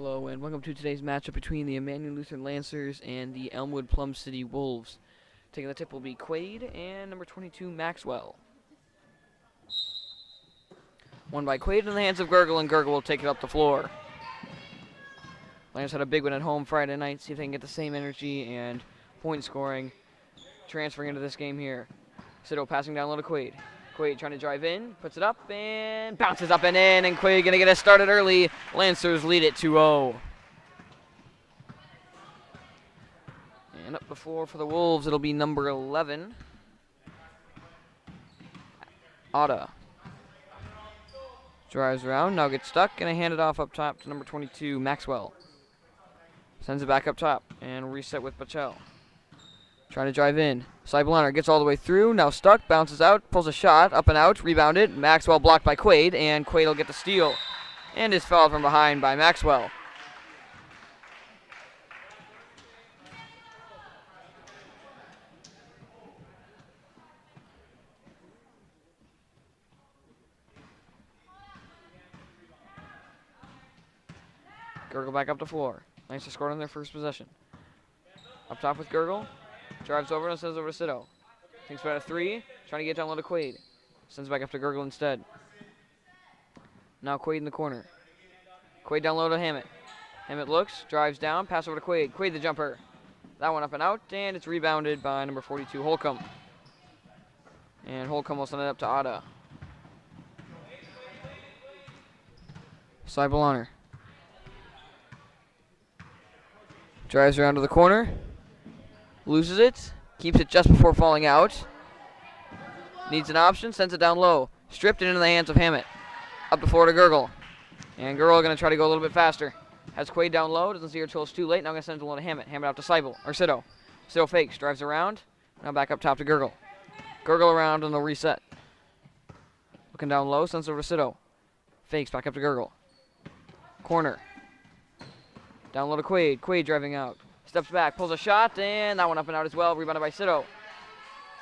Hello and welcome to today's matchup between the Immanuel Lutheran Lancers and the Elmwood Plum City Wolves. Taking the tip will be Quaid and number 22 Maxwell. Won by Quaid in the hands of Gurgle, and Gurgle will take it up the floor. Lancers had a big win at home Friday night. See if they can get the same energy and point scoring transferring into this game here. Sido passing down low to Quaid. Quaid trying to drive in, puts it up, and bounces up and in, and Quaid going to get us started early. Lancers lead it 2-0. And up the floor for the Wolves, it'll be number 11, Otta. Drives around, now gets stuck, and I hand it off up top to number 22, Maxwell. Sends it back up top, and reset with Pachel. Trying to drive in. Seibelanner gets all the way through, now stuck, bounces out, pulls a shot, up and out, rebounded. Maxwell blocked by Quaid, and Quaid will get the steal. And is fouled from behind by Maxwell. Gurgle back up the floor. Nice to score on their first possession. Up top with Gurgle. Drives over and sends over to Sido. Thinks about a three. Trying to get down low to Quaid. Sends back up to Gurgle instead. Now Quaid in the corner. Quaid down low to Hammett. Hammett looks, drives down, pass over to Quaid. Quaid the jumper. That one up and out, and it's rebounded by number 42, Holcomb. And Holcomb will send it up to Otta. Seibelanner. Drives around to the corner. Loses it. Keeps it just before falling out. Needs an option. Sends it down low. Stripped it into the hands of Hammett. Up the floor to Gurgle. And Gurgle going to try to go a little bit faster. Has Quaid down low. Doesn't see her until it's too late. Now going to send it low to Hammett. Hammett out to Sido. Sido fakes. Drives around. Now back up top to Gurgle. Gurgle around and they'll reset. Looking down low. Sends it over to Sido. Fakes. Back up to Gurgle. Corner. Down low to Quaid. Quaid driving out. Steps back, pulls a shot, and that one up and out as well. Rebounded by Sido.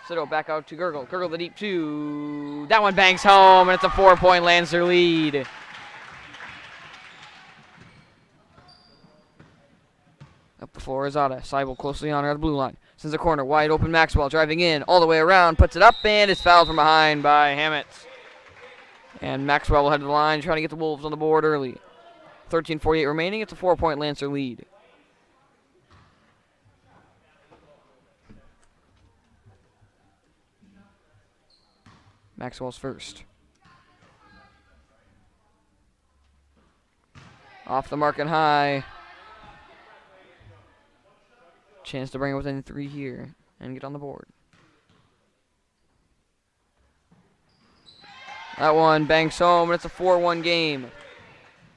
Sido back out to Gurgle. Gurgle the deep two. That one bangs home, and it's a 4-point Lancer lead. Up the floor is Otta. Seibel closely on her at the blue line. Sends a corner, wide open Maxwell driving in, all the way around, puts it up, and is fouled from behind by Hammett. And Maxwell will head to the line, trying to get the Wolves on the board early. 13:48 remaining. It's a 4-point Lancer lead. Maxwell's first. Off the mark and high. Chance to bring it within 3 here and get on the board. That one banks home, and it's a 4-1 game.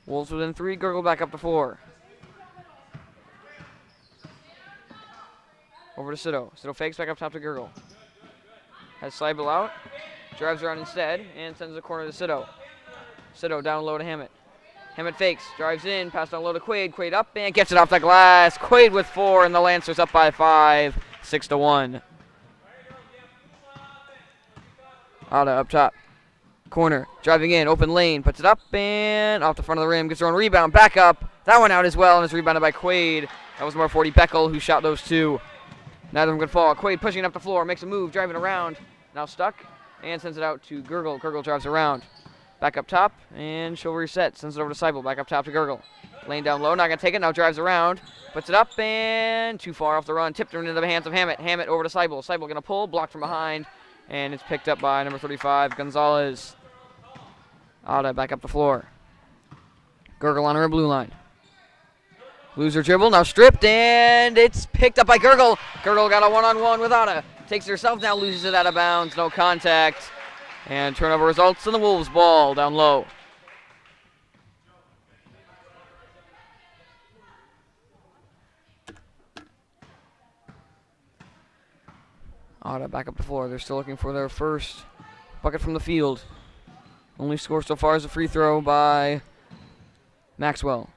Wolves within 3, Gurgle back up to 4. Over to Sido. Sido fakes back up top to Gurgle. Has Seibel out. Drives around instead and sends the corner to Sido. Sido down low to Hammett. Hammett fakes, drives in, pass down low to Quaid. Quaid up and gets it off the glass. Quaid with 4, and the Lancers up by 5, 6-1. Otta up top. Corner, driving in, open lane, puts it up and off the front of the rim. Gets her own rebound, back up. That one out as well, and it's rebounded by Quaid. That was more 40 Beckel who shot those two. Neither of them could fall. Quaid pushing it up the floor, makes a move, driving around. Now stuck. And sends it out to Gurgle. Gurgle drives around. Back up top, and she'll reset. Sends it over to Seibel. Back up top to Gurgle. Lane down low, not going to take it. Now drives around. Puts it up, and too far off the run. Tipped her into the hands of Hammett. Hammett over to Seibel. Seibel going to pull, blocked from behind, and it's picked up by number 35, Gonzalez. Otta back up the floor. Gurgle on her blue line. Loser dribble, now stripped, and it's picked up by Gurgle. Gurgle got a one-on-one with Otta. Takes it herself, now loses it out of bounds, no contact. And turnover results in the Wolves' ball down low. Otta back up the floor. They're still looking for their first bucket from the field. Only score so far is a free throw by Maxwell.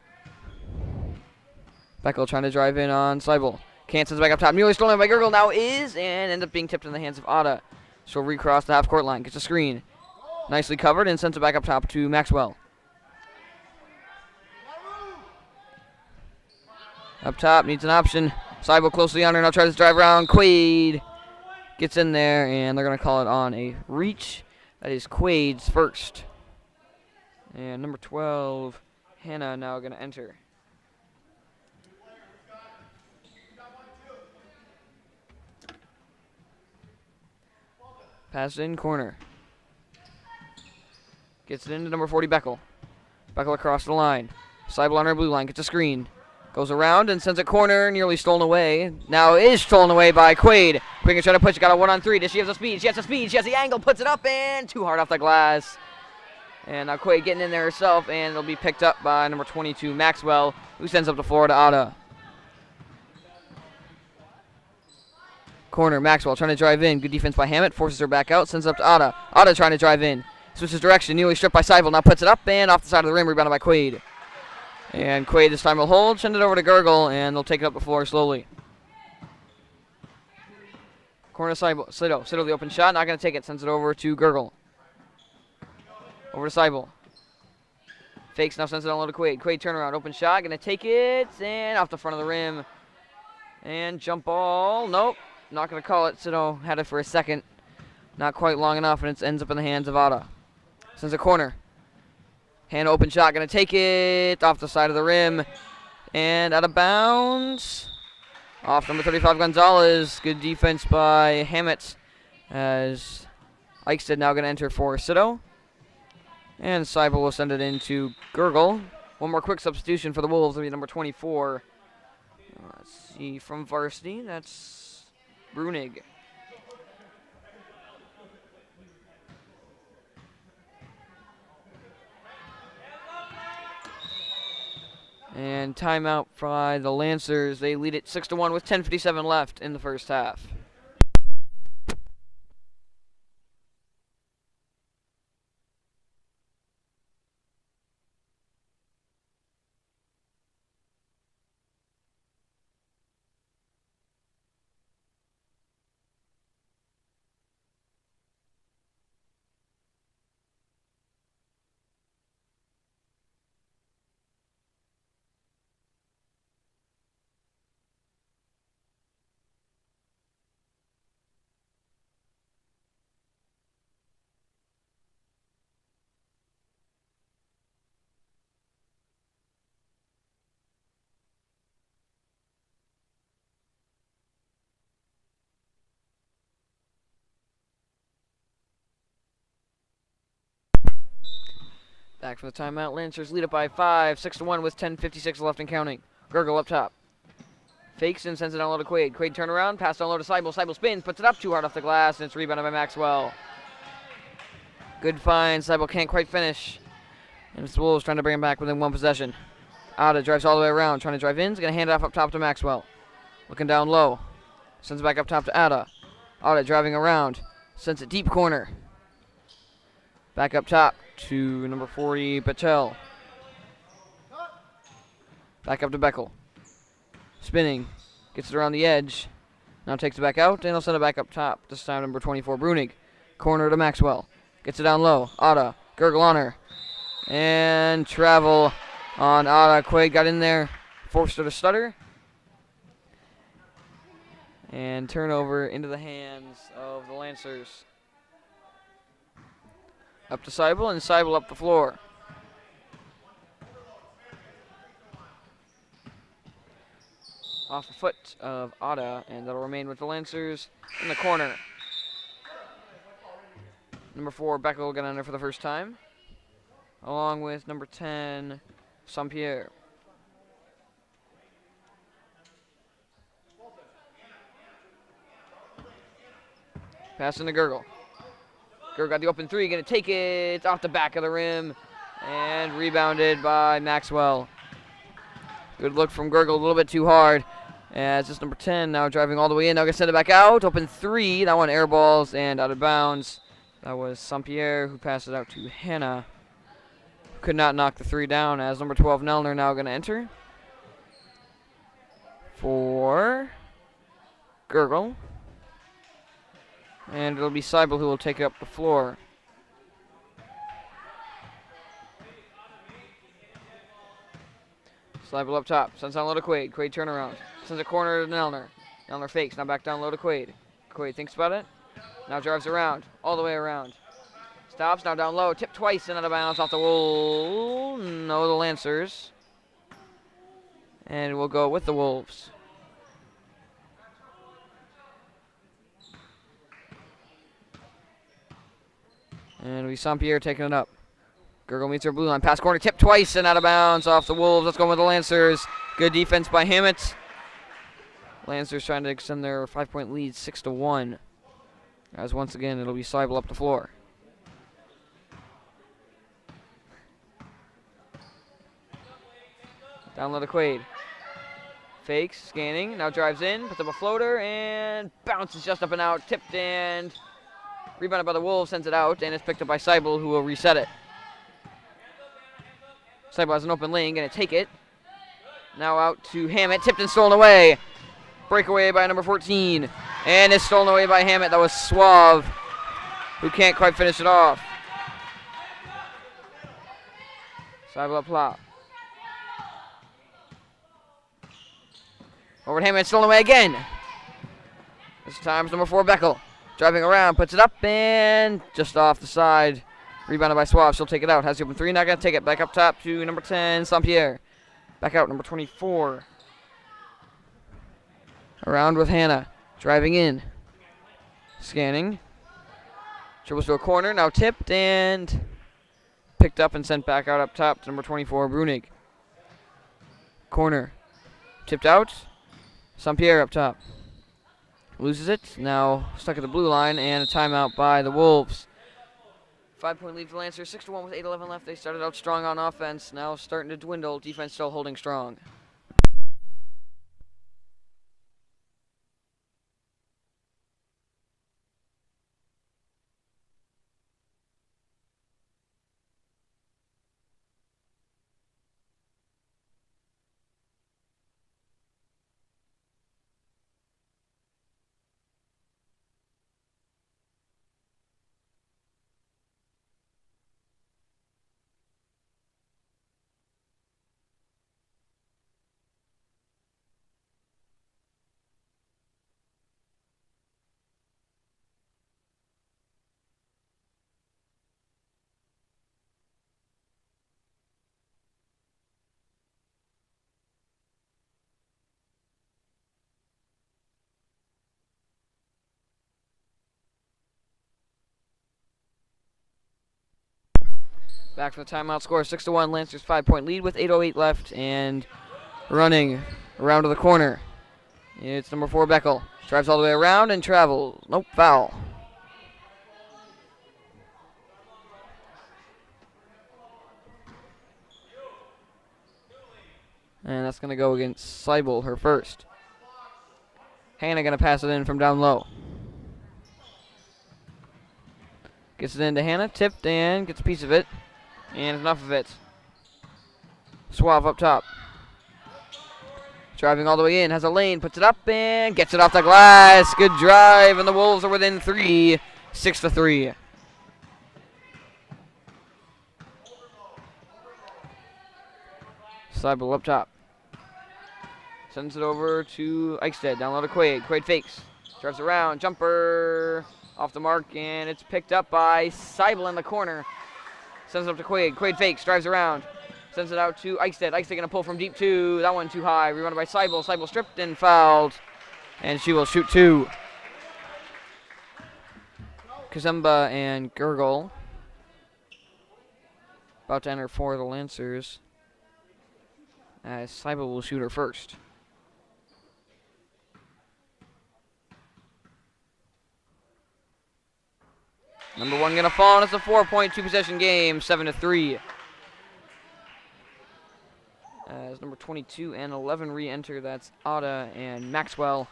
Beckel trying to drive in on Seibel. Can't send it back up top. Nearly stolen by Gurgle. Now is, and ends up being tipped in the hands of Otta. She'll recross the half-court line. Gets a screen. Nicely covered and sends it back up top to Maxwell. Up top, needs an option. Seibel closely on her, now tries to drive around. Quaid gets in there, and they're going to call it on a reach. That is Quaid's first. And number 12, Hannah, now going to enter. Pass in, corner. Gets it into number 40, Beckel. Beckel across the line. Seibel on her blue line, gets a screen. Goes around and sends a corner, nearly stolen away. Now is stolen away by Quaid. Quaid can try to push, got a 1-on-3. Does she have the speed? She has the speed, she has the angle, puts it up, and too hard off the glass. And now Quaid getting in there herself, and it'll be picked up by number 22, Maxwell, who sends up the floor to Ada. Corner, Maxwell trying to drive in. Good defense by Hammett, forces her back out, sends it up to Ada. Ada trying to drive in. Switches direction, nearly stripped by Seibel, now puts it up, and off the side of the rim, rebounded by Quaid. And Quaid this time will hold, send it over to Gurgle, and they'll take it up the floor slowly. Corner Seibel, Sito, the open shot, not going to take it, sends it over to Gurgle. Over to Seibel. Fakes, now sends it on low to Quaid. Quaid turnaround, open shot, going to take it, and off the front of the rim. And jump ball, nope, not going to call it. Sito had it for a second, not quite long enough, and it ends up in the hands of Ada. Sends a corner. Hand open shot, going to take it off the side of the rim. And out of bounds. Off number 35, Gonzalez. Good defense by Hammett. As Eichstead now going to enter for Sito. And Seibel will send it into Gurgle. One more quick substitution for the Wolves. That'll be number 24. Let's see, from varsity, that's Brunig. And timeout by the Lancers. They lead it 6-1 with 10:57 left in the first half. Back from the timeout. Lancers lead it by 5, 6-1 with 10:56 left and counting. Gurgle up top. Fakes and sends it down low to Quaid. Quaid turn around, pass down low to Seibel. Seibel spins, puts it up too hard off the glass, and it's rebounded by Maxwell. Good find. Seibel can't quite finish. And it's the Wolves trying to bring him back within one possession. Ada drives all the way around, trying to drive in. He's going to hand it off up top to Maxwell. Looking down low. Sends it back up top to Ada. Ada driving around. Sends it deep corner. Back up top to number 40, Patel. Back up to Beckel. Spinning. Gets it around the edge. Now takes it back out, and he'll send it back up top. This time number 24, Brunig. Corner to Maxwell. Gets it down low. Ada. Gurgle on her. And travel on Ada. Quaid got in there. Forced her to stutter. And turnover into the hands of the Lancers. Up to Seibel, and Seibel up the floor. Off the foot of Ada, and that'll remain with the Lancers in the corner. Number 4, Beckel going to enter for the first time, along with number 10, Saint-Pierre. Pass into Gurgle. Gurgle got the open three, going to take it off the back of the rim, and rebounded by Maxwell. Good look from Gurgle, a little bit too hard. As this number 10 now driving all the way in, now going to send it back out. Open three, that one air balls and out of bounds. That was Saint-Pierre who passed it out to Hannah. Could not knock the three down, as number 12, Nelner, now going to enter for Gurgle. And it'll be Seibel who will take up the floor. Slyball up top. Sends down low to Quaid. Quaid turnaround. Sends a corner to Nelner. Nelner fakes. Now back down low to Quaid. Quaid thinks about it. Now drives around. All the way around. Stops. Now down low. Tip twice and out of bounds off the Wolves. No, the Lancers. And we'll go with the Wolves. And we Saint-Pierre taking it up. Gurgle meets her blue line. Pass corner. Tip twice and out of bounds off the Wolves. Let's go with the Lancers. Good defense by Hammett. Lancers trying to extend their 5-point lead 6-1. As once again, it'll be Seibel up the floor. Down low to Quaid. Fakes, scanning, now drives in, puts up a floater, and bounces just up and out. Tipped and rebounded by the Wolves, sends it out, and it's picked up by Seibel, who will reset it. Seibel has an open lane, going to take it. Now out to Hammett, tipped and stolen away. Breakaway by number 14. And it's stolen away by Hammett. That was Suave, who can't quite finish it off. Seibel up top. Over to Hammett, stolen away again. This time it's number 4, Beckel. Driving around, puts it up, and just off the side. Rebounded by Suave. She'll take it out. Has the open 3, not going to take it. Back up top to number 10, Saint-Pierre. Back out, number 24. Around with Hannah. Driving in. Scanning. Dribbles to a corner. Now tipped and picked up and sent back out up top to number 24, Brunig. Corner. Tipped out. Saint-Pierre up top. Loses it. Now stuck at the blue line and a timeout by the Wolves. 5-point lead for Lancers. 6-1 with 8:11 left. They started out strong on offense. Now starting to dwindle. Defense still holding strong. Back for the timeout score, 6-1. Lancers 5-point lead with 8:08 left and running around to the corner. It's number 4, Beckel. Drives all the way around and travels. Nope, foul. And that's going to go against Seibel, her first. Hannah going to pass it in from down low. Gets it into Hannah, tipped, and gets a piece of it. And enough of it. Suave up top. Driving all the way in, has a lane, puts it up, and gets it off the glass. Good drive, and the Wolves are within 3, 6-3. Seibel up top. Sends it over to Eichstead, down low to Quaid. Quaid fakes, drives around, jumper off the mark, and it's picked up by Seibel in the corner. Sends it up to Quaid. Quaid fakes, drives around. Sends it out to Eichstead. Eichstead going to pull from deep 2. That one too high. Rebounded by Seibel. Seibel stripped and fouled. And she will shoot 2. Kazemba and Gurgle about to enter for the Lancers. As Seibel will shoot her first. Number 1 going to fall, and it's a 4-point, 2-possession game, 7-3. As number 22 and 11 re-enter, that's Otta and Maxwell,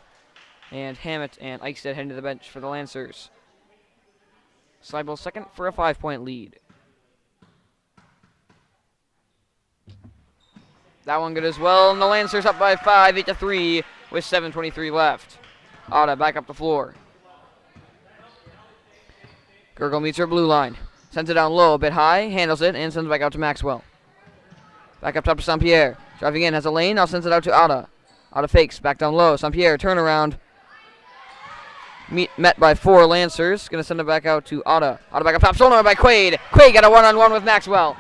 and Hammett and Eichstead heading to the bench for the Lancers. Seibel second for a 5-point lead. That one good as well, and the Lancers up by 5, 8-3, with 7:23 left. Otta back up the floor. Gurgle meets her blue line. Sends it down low, a bit high, handles it, and sends it back out to Maxwell. Back up top to Saint-Pierre. Driving in, has a lane, now sends it out to Ada. Ada fakes, back down low. St. Pierre, turnaround. Met by 4 Lancers. Gonna send it back out to Ada. Ada back up top, stolen by Quaid. Quaid got a one-on-one with Maxwell.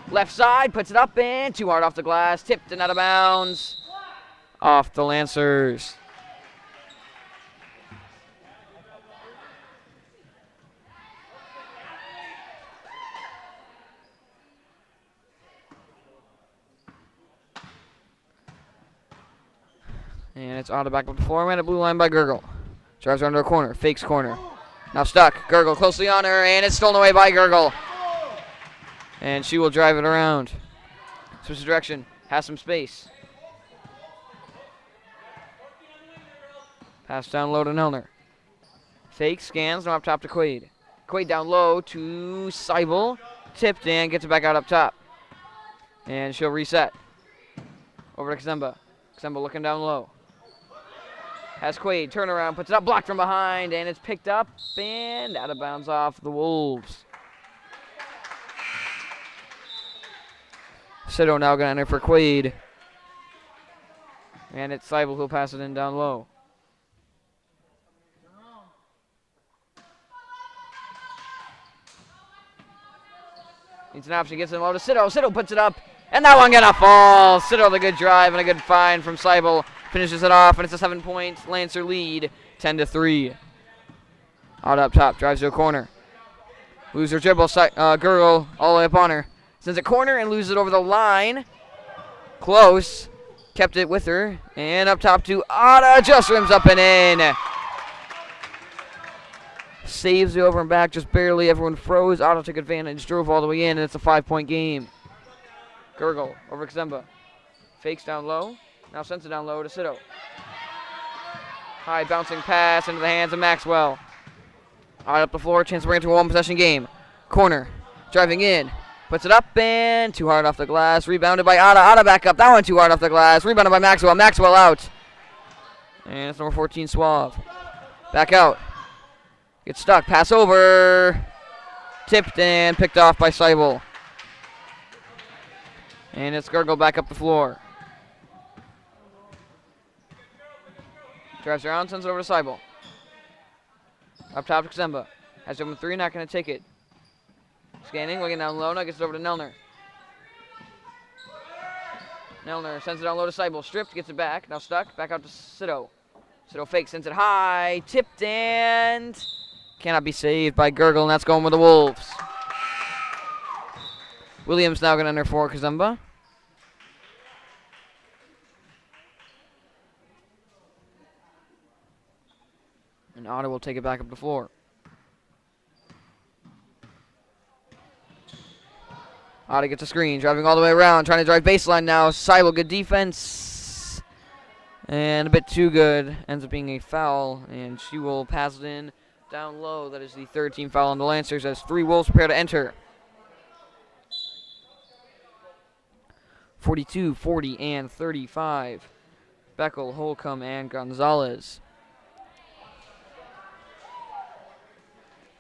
Left side, puts it up and too hard off the glass. Tipped and out of bounds. Off the Lancers. And it's Ada back up the floor. Man, a blue line by Gurgle. Drives her under a corner. Fakes corner. Now stuck. Gurgle closely on her, and it's stolen away by Gurgle. And she will drive it around. Switch the direction. Has some space. Pass down low to Nelner. Fake, scans, now up top to Quaid. Quaid down low to Seibel. Tipped and gets it back out up top. And she'll reset. Over to Kazemba. Kazemba looking down low. Has Quaid, turnaround, puts it up, blocked from behind, and it's picked up and out of bounds off the Wolves. Sido now going to enter for Quaid. And it's Seibel who'll pass it in down low. Needs an option, gets it low to Sido. Sido puts it up, and that one gonna fall. Sido with a good drive and a good find from Seibel. Finishes it off, and it's a 7-point Lancer lead, 10-3. Out up top, drives to a corner. Loser dribble, Gurgle all the way up on her. Sends a corner and loses it over the line. Close. Kept it with her. And up top to Ada. Just rims up and in. Saves the over and back just barely. Everyone froze. Ada took advantage. Drove all the way in, and it's a 5-point game. Gurgle over Kazemba. Fakes down low. Now sends it down low to Sido. High bouncing pass into the hands of Maxwell. Out up the floor. Chance to bring it to a 1-possession game. Corner. Driving in. Puts it up and too hard off the glass. Rebounded by Ada. Ada back up. That one too hard off the glass. Rebounded by Maxwell. Maxwell out. And it's number 14, Suave. Back out. Gets stuck. Pass over. Tipped and picked off by Seibel. And it's Gurgle back up the floor. Drives around, sends it over to Seibel. Up top to Kazemba. Has open 3, not going to take it. Scanning, looking down low, now gets it over to Nelner. Nelner sends it down low to Seibel. Stripped, gets it back, now stuck. Back out to Sido. Sido fakes, sends it high. Tipped and cannot be saved by Gurgle, and that's going with the Wolves. Williams now going to enter for Kazemba. And Ada will take it back up the floor. Ada gets a screen, driving all the way around, trying to drive baseline now. Seibel, good defense. And a bit too good. Ends up being a foul, and she will pass it in down low. That is the 3rd team foul on the Lancers as 3 Wolves prepare to enter. 42, 40, and 35. Beckel, Holcomb, and Gonzalez.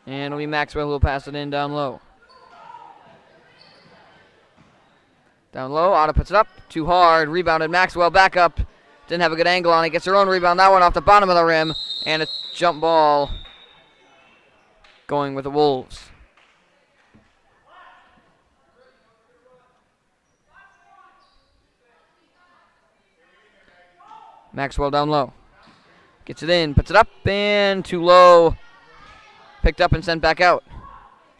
And it'll be Maxwell who will pass it in down low. Down low, Ada puts it up. Too hard. Rebounded. Maxwell back up. Didn't have a good angle on it. Gets her own rebound. That one off the bottom of the rim. And a jump ball going with the Wolves. Maxwell down low. Gets it in. Puts it up and too low. Picked up and sent back out.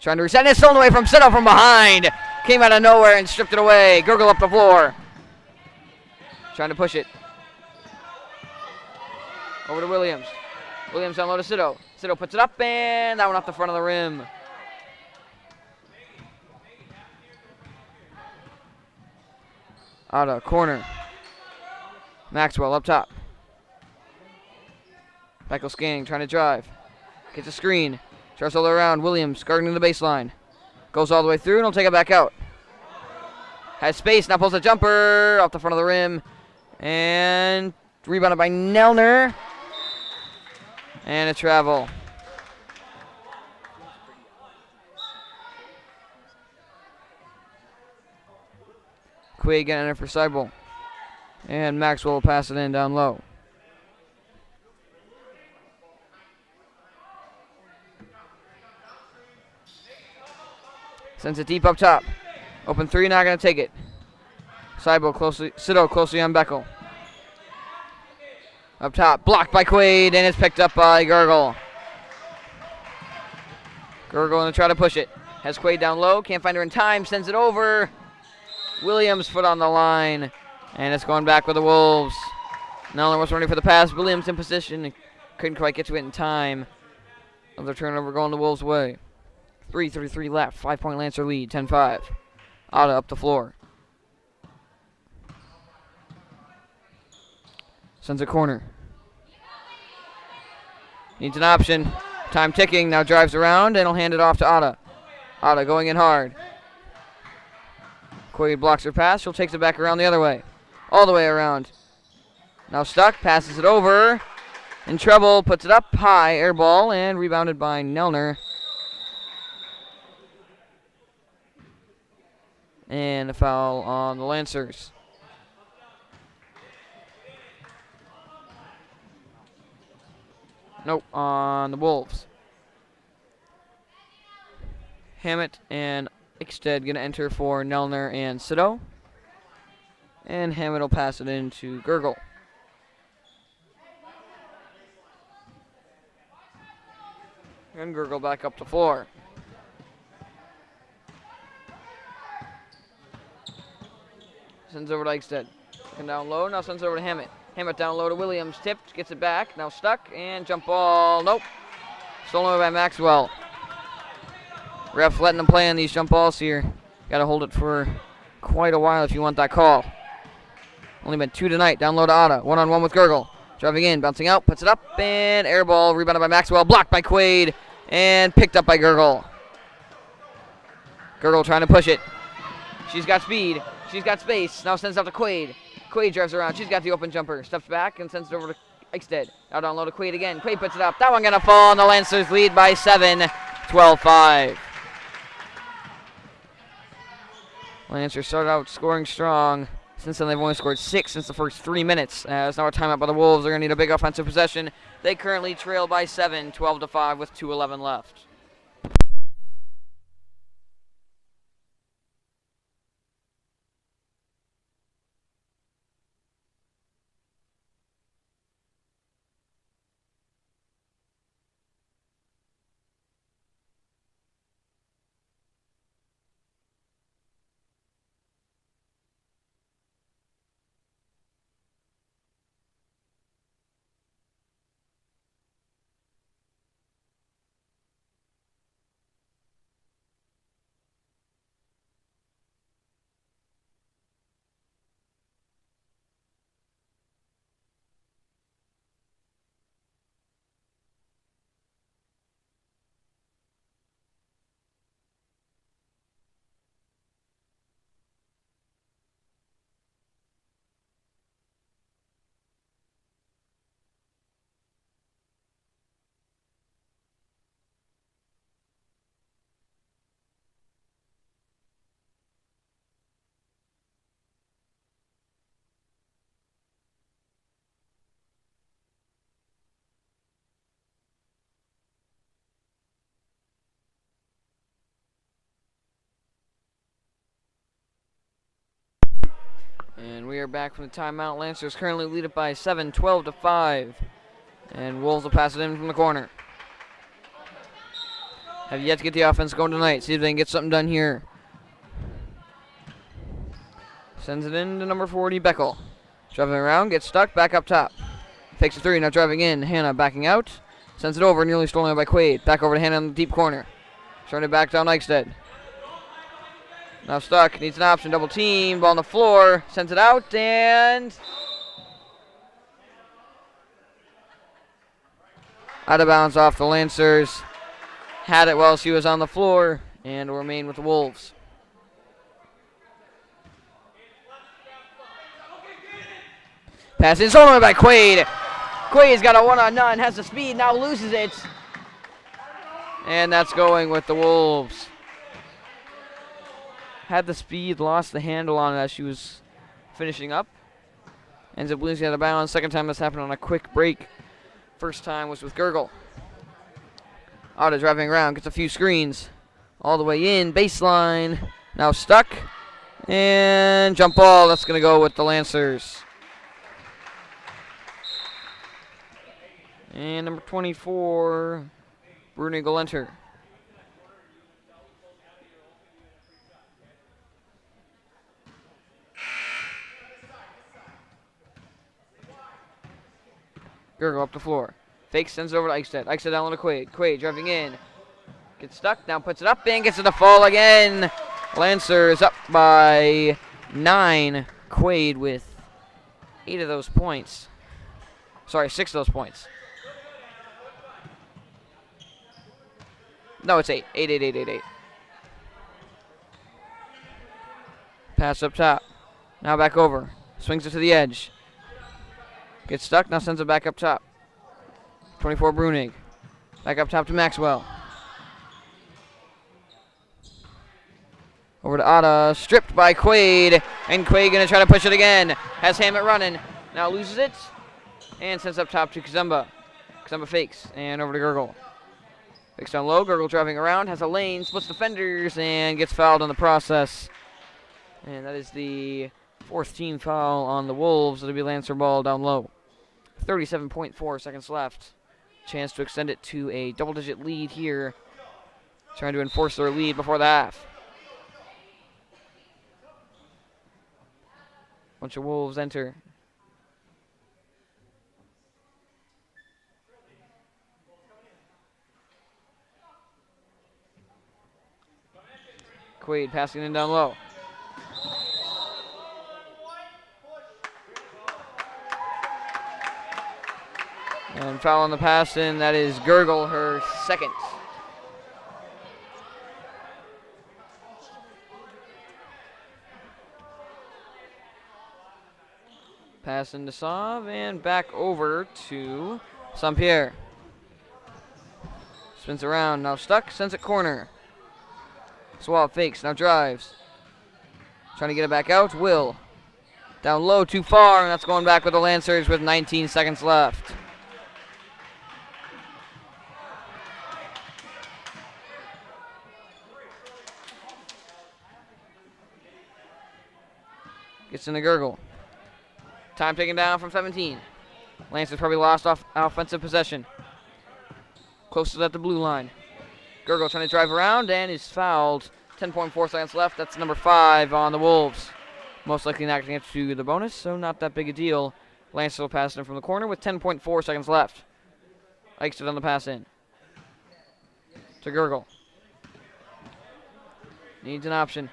Trying to reset, and it's stolen away from Sido from behind. Came out of nowhere and stripped it away. Gurgle up the floor. Trying to push it. Over to Williams. Williams down low to Sido. Sido puts it up, and that one off the front of the rim. Ada, corner. Maxwell up top. Beckel scanning, trying to drive. Gets a screen. Drives all the way around. Williams guarding the baseline. Goes all the way through and will take it back out. Has space. Now pulls a jumper off the front of the rim. And rebounded by Nelner. And a travel. Quaid getting in for Seibel. And Maxwell will pass it in down low. Sends it deep up top. Open three, not going to take it. Sideball closely, Sido closely on Beckel. Up top, blocked by Quaid, and it's picked up by Gurgle. Gurgle going to try to push it. Has Quaid down low, can't find her in time, sends it over. Williams foot on the line, and it's going back with the Wolves. Nellner was running for the pass. Williams in position, couldn't quite get to it in time. Another turnover going the Wolves' way. 3:33 left, 5-point Lancer lead, 10-5. Otta up the floor. Sends a corner. Needs an option. Time ticking, now drives around, and he'll hand it off to Otta. Otta going in hard. Quaid blocks her pass, she'll take it back around the other way. All the way around. Now stuck, passes it over. In trouble, puts it up high, air ball, and rebounded by Nellner. And a foul on the Lancers. Nope, on the Wolves. Hammett and Ickstead going to enter for Nellner and Sido. And Hammett will pass it in to Gurgle. And Gurgle back up the floor. Sends over to Eichstead. Looking down low, now sends over to Hammett. Hammett down low to Williams. Tipped, gets it back. Now stuck, and jump ball. Nope. Stolen away by Maxwell. Ref letting them play on these jump balls here. Got to hold it for quite a while if you want that call. Only been 2 tonight. Down low to Otta. One-on-one with Gurgle. Driving in, bouncing out, puts it up, and air ball. Rebounded by Maxwell. Blocked by Quaid, and picked up by Gurgle. Gurgle trying to push it. She's got speed. She's got space. Now sends it out to Quaid. Quaid drives around. She's got the open jumper. Steps back and sends it over to Eichstead. Now down low to Quaid again. Quaid puts it up. That one going to fall, and the Lancers lead by 7, 12-5. Lancers started out scoring strong. Since then, they've only scored 6 since the first 3 minutes. It's now a timeout by the Wolves. They're going to need a big offensive possession. They currently trail by 7, 12-5 with 2:11 left. And we are back from the timeout. Lancers currently lead it by 7, 12-5. And Wolves will pass it in from the corner. Have yet to get the offense going tonight. See if they can get something done here. Sends it in to number 40, Beckel. Driving around, gets stuck, back up top. Takes a 3, now driving in. Hannah backing out. Sends it over, nearly stolen by Quaid. Back over to Hannah in the deep corner. Trying it back down Eichstead. Now stuck, needs an option, double team, ball on the floor, sends it out, and out of bounds off the Lancers. Had it while she was on the floor, and will remain with the Wolves. Pass is stolen by Quaid. Quaid's got a one-on-none, has the speed, now loses it. And that's going with the Wolves. Had the speed, lost the handle on it as she was finishing up. Ends up losing out of bounds. Second time this happened on a quick break. First time was with Gurgle. Otto driving around, gets a few screens. All the way in, baseline. Now stuck. And jump ball, that's going to go with the Lancers. And number 24, Brunig will enter. Gurgle up the floor. Fake, sends it over to Eichstedt. Eichstedt down to Quaid. Quaid driving in. Gets stuck, now puts it up and gets it to fall again. Lancers up by 9. Quaid with 8 of those points. Sorry, 6 of those points. No, it's 8. 8, 8, 8, 8, 8. Pass up top. Now back over. Swings it to the edge. Gets stuck, now sends it back up top. 24 Brunig. Back up top to Maxwell. Over to Otta. Stripped by Quaid. And Quaid going to try to push it again. Has Hammett running. Now loses it. And sends up top to Kazumba. Kazumba fakes. And over to Gurgle. Fakes down low. Gurgle driving around. Has a lane. Splits defenders. And gets fouled in the process. And that is the 4th team foul on the Wolves. It'll be Lancer ball down low. 37.4 seconds left. Chance to extend it to a double-digit lead here. Trying to enforce their lead before the half. Bunch of Wolves enter. Quaid passing in down low. And foul on the pass in, that is Gurgle, her second. Pass into Sauve and back over to Saint-Pierre. Spins around, now stuck, sends it corner. Suave fakes, now drives. Trying to get it back out, Will. Down low, too far, and that's going back with the Lancers with 19 seconds left. Gets into Gurgle. Time taken down from 17. Lancers probably lost off offensive possession. Closest at the blue line. Gurgle trying to drive around and is fouled. 10.4 seconds left. That's number 5 on the Wolves. Most likely not going to get to the bonus, so not that big a deal. Lancers will pass it in from the corner with 10.4 seconds left. Eichstedt on the pass in. To Gurgle. Needs an option.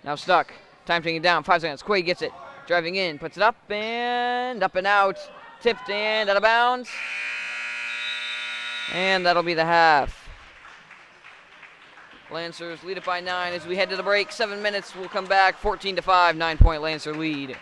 Now stuck. Time taking down. 5 seconds. Quaid gets it. Driving in. Puts it up and out. Tipped and out of bounds. And that'll be the half. Lancers lead it by 9 as we head to the break. 7 minutes. We'll come back. 14-5. 9-point Lancer lead.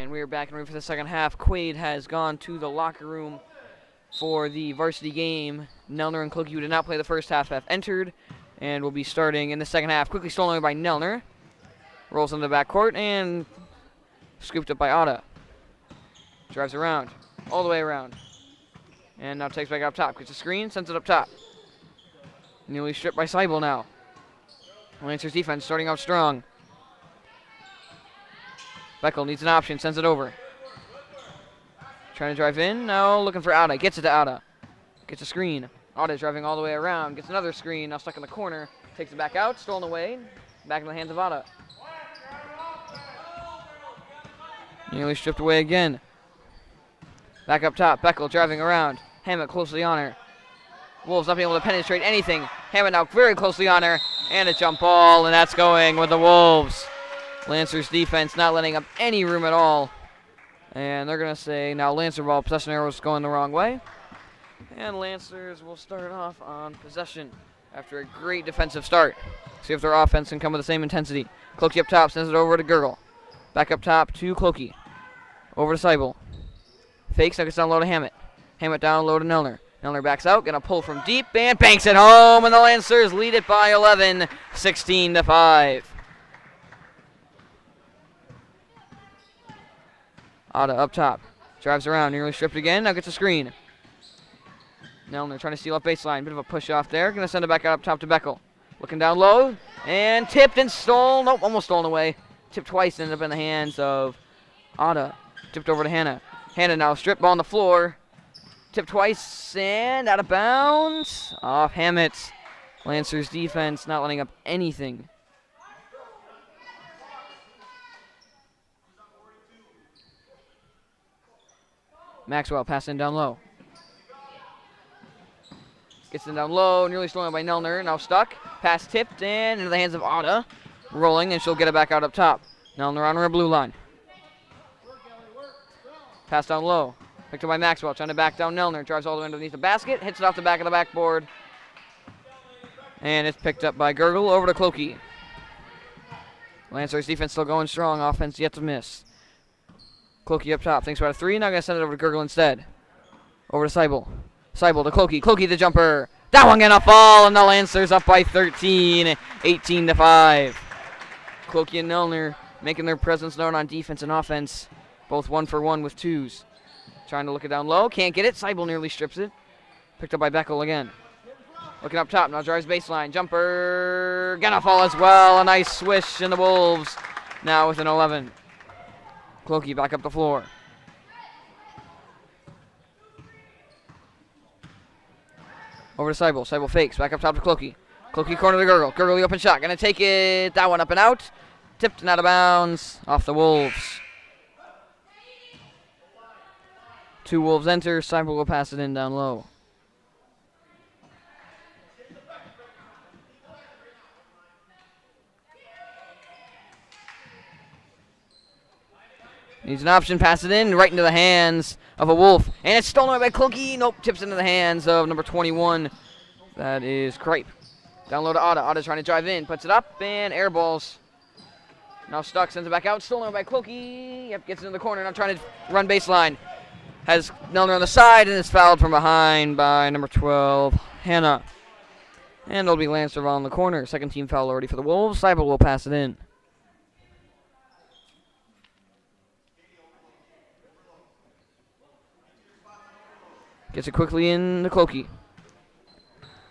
And we are back and ready for the second half. Quaid has gone to the locker room for the varsity game. Nelner and Cloakey, who did not play the first half, have entered and will be starting in the second half. Quickly stolen away by Nelner. Rolls into the backcourt and scooped up by Otta. Drives around, all the way around. And now takes back up top. Gets a screen, sends it up top. Nearly stripped by Seibel now. Lancers defense starting out strong. Beckel needs an option, sends it over. Trying to drive in, now looking for Otta. Gets it to Otta. Gets a screen. Otta driving all the way around. Gets another screen, now stuck in the corner. Takes it back out, stolen away. Back in the hands of Otta. Nearly stripped away again. Back up top, Beckel driving around. Hammett closely on her. Wolves not being able to penetrate anything. Hammett now very closely on her. And a jump ball, and that's going with the Wolves. Lancers defense not letting up any room at all. And they're going to say now Lancer ball. Possession arrows going the wrong way. And Lancers will start off on possession after a great defensive start. See if their offense can come with the same intensity. Cloakey up top, sends it over to Gurgle. Back up top to Cloakey. Over to Seibel. Fakes, now gets down low to Hammett. Hammett down low to Nelner. Nelner backs out, gonna pull from deep and banks it home, and the Lancers lead it by 11, 16-5. Otta up top, drives around, nearly stripped again, now gets a screen. Nelner trying to steal up baseline, bit of a push off there, gonna send it back out up top to Beckel. Looking down low, and tipped and stole, nope, almost stolen away. Tipped twice, ended up in the hands of Otta. Tipped over to Hannah. Hannah now strip ball on the floor. Tipped twice and out of bounds. Off Hammett. Lancers defense not letting up anything. Maxwell passing down low. Gets it down low, nearly stolen by Nelner. Now stuck. Pass tipped and into the hands of Otta. Rolling, and she'll get it back out up top. Nelner on her blue line. Pass down low. Picked up by Maxwell, trying to back down Nelner. Drives all the way underneath the basket. Hits it off the back of the backboard. And it's picked up by Gurgle over to Cloakey. Lancers defense still going strong. Offense yet to miss. Cloakey up top. Thinks about a three. Now going to send it over to Gurgle instead. Over to Seibel. Seibel to Cloakey. Cloakey the jumper. That one gonna fall, and the Lancers up by 13, 18-5. Cloakey and Nelner making their presence known on defense and offense. Both 1 for 1 with twos. Trying to look it down low. Can't get it. Seibel nearly strips it. Picked up by Beckel again. Looking up top. Now drives baseline. Jumper. Gonna fall as well. A nice swish in the Wolves. Now with an 11. Cloakey back up the floor. Over to Seibel. Seibel fakes. Back up top to Cloakey. Cloakey corner to Gurgle. Gurgle the open shot. Gonna take it. That one up and out. Tipped and out of bounds. Off the Wolves. 2 Wolves enter. Seibel will pass it in down low. Needs an option. Pass it in. Right into the hands of a Wolf. And it's stolen away by Cloakey. Nope. Tips into the hands of number 21. That is Kripe. Down low to Otta. Otta's trying to drive in. Puts it up and air balls. Now stuck. Sends it back out. Stolen away by Cloakey. Yep. Gets into the corner. Now trying to run baseline. Has Nelner on the side and is fouled from behind by number 12, Hannah. And it'll be Lancer on the corner. Second team foul already for the Wolves. Seibel will pass it in. Gets it quickly in to Cloakey.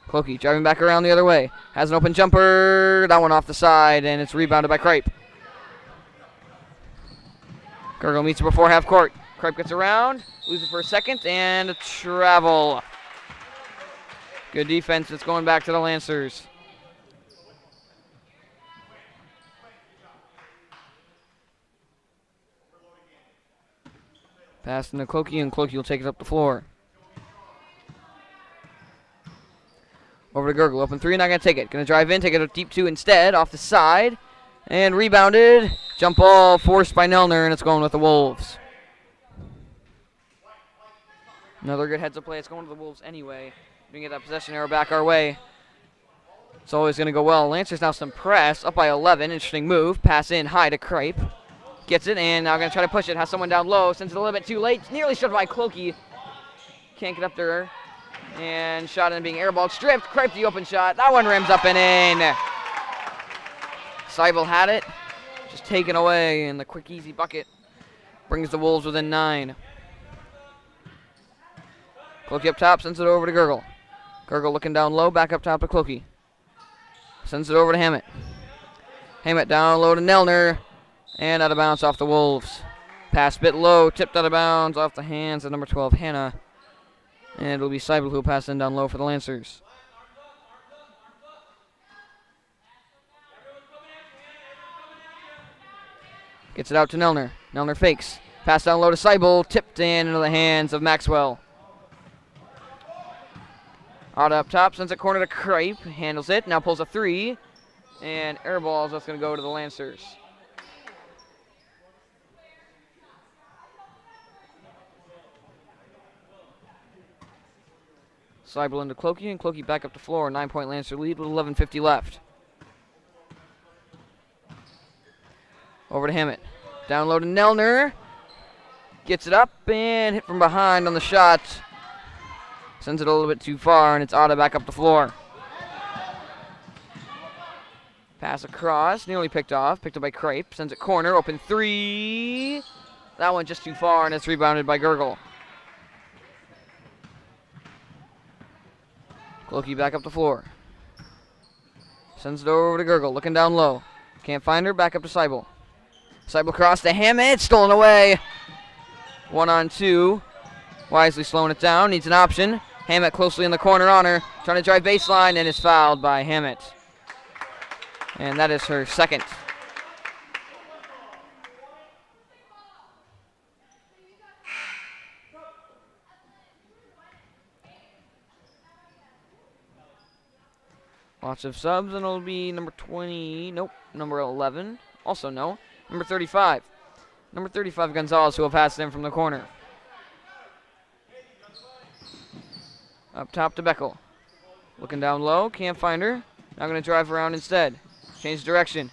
Cloakey driving back around the other way. Has an open jumper. That one off the side, and it's rebounded by Kripe. Gurgle meets it before half court. Kripe gets around, loses for a second, and a travel. Good defense. It's going back to the Lancers. Pass into Cloakey, and Cloakey will take it up the floor. Over to Gurgle. Open three, not going to take it. Going to drive in, take it a deep two instead, off the side. And rebounded. Jump ball forced by Nelner, and it's going with the Wolves. Another good heads-up play. It's going to the Wolves anyway. We can get that possession arrow back our way. It's always going to go well. Lancers now some press, up by 11. Interesting move. Pass in high to Kripe. Gets it, and now going to try to push it. Has someone down low. Sends it a little bit too late. Nearly shoved by Clokey. Can't get up there. And shot in being airballed. Stripped. Cripe the open shot. That one rims up and in. Seibel had it. Just taken away, and the quick, easy bucket brings the Wolves within 9. Clokey up top, sends it over to Gurgle. Gurgle looking down low, back up top to Clokey. Sends it over to Hammett. Hammett down low to Nelner, and out of bounds off the Wolves. Pass bit low, tipped out of bounds off the hands of number 12, Hannah. And it'll be Seibel who will pass in down low for the Lancers. Gets it out to Nelner. Nelner fakes. Pass down low to Seibel. Tipped in into the hands of Maxwell. Out up top. Sends it corner to Cripe. Handles it. Now pulls a 3. And airballs. That's going to go to the Lancers. Seibel into Clokey. And Clokey back up the floor. 9-point Lancer lead with 11:50 left. Over to Hammett. Down low to Nelner. Gets it up and hit from behind on the shot. Sends it a little bit too far, and it's Otta back up the floor. Pass across. Nearly picked off. Picked up by Cripe. Sends it corner. Open 3. That one just too far, and it's rebounded by Gurgle. Clokey back up the floor. Sends it over to Gurgle. Looking down low. Can't find her. Back up to Seibel. Seibel cross to Hammett, stolen away. 1-on-2. Wisely slowing it down, needs an option. Hammett closely in the corner on her, trying to drive baseline, and is fouled by Hammett. And that is her second. Lots of subs, and it'll be number 20, nope, number 11, also no. Number 35. Number 35, Gonzalez, who will pass it in from the corner. Up top to Beckel. Looking down low, can't find her. Now going to drive around instead. Change direction.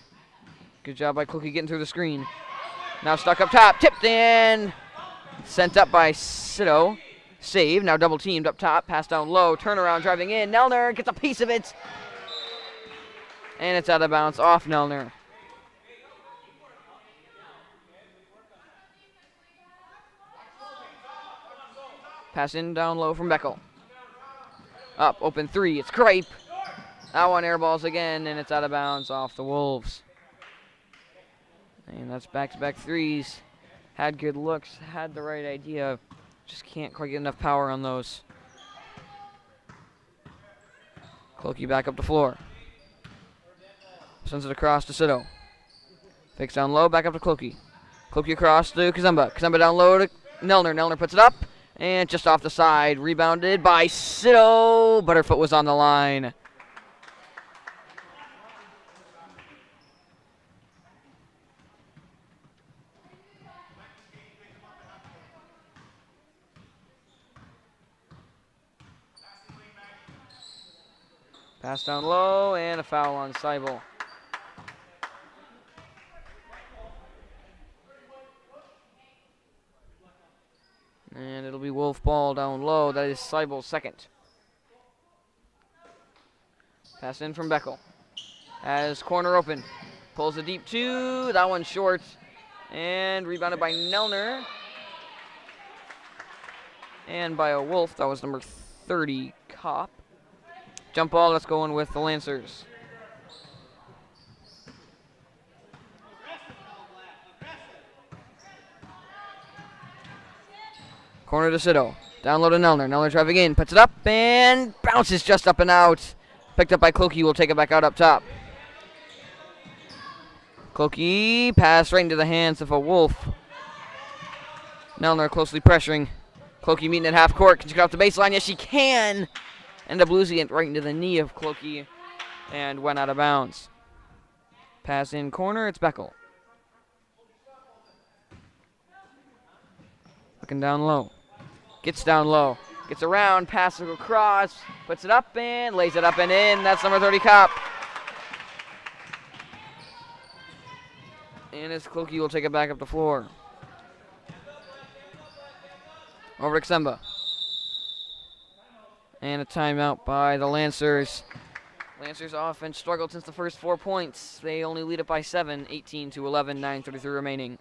Good job by Clokey getting through the screen. Now stuck up top, tipped in. Sent up by Sito. Save, now double teamed up top. Pass down low, turnaround, driving in. Nelner gets a piece of it. And it's out of bounds off Nelner. Pass in down low from Beckel. Up, open 3. It's Cripe. That one airballs again, and it's out of bounds off the Wolves. And that's back-to-back threes. Had good looks, had the right idea. Just can't quite get enough power on those. Clokey back up the floor. Sends it across to Sito. Fakes down low, back up to Clokey. Clokey across to Kazemba. Kazemba down low to Nelner. Nelner puts it up. And just off the side, rebounded by Sito, but her foot was on the line. Pass down low, and a foul on Seibel. And it'll be Wolf ball down low. That is Seibel's second. Pass in from Beckel. Has corner open. Pulls a deep 2. That one short. And rebounded by Nelner. And by a Wolf. That was number 30, Kopp. Jump ball. Let's go in with the Lancers. Corner to Sito. Down low to Nelner. Nelner driving in. Puts it up and bounces just up and out. Picked up by Clokey. Will take it back out up top. Clokey pass right into the hands of a Wolf. Nelner closely pressuring. Clokey meeting at half court. Can she get off the baseline? Yes, she can. End up losing it right into the knee of Clokey and went out of bounds. Pass in corner. It's Beckel. Looking down low. Gets down low. Gets around, passes across, puts it up and lays it up and in. That's number 30, Kopp. And And as Clokey will take it back up the floor. Over to Xemba. And a timeout by the Lancers. Lancers offense struggled since the first 4 points. They only lead it by 7, 18-11, 9:33 remaining.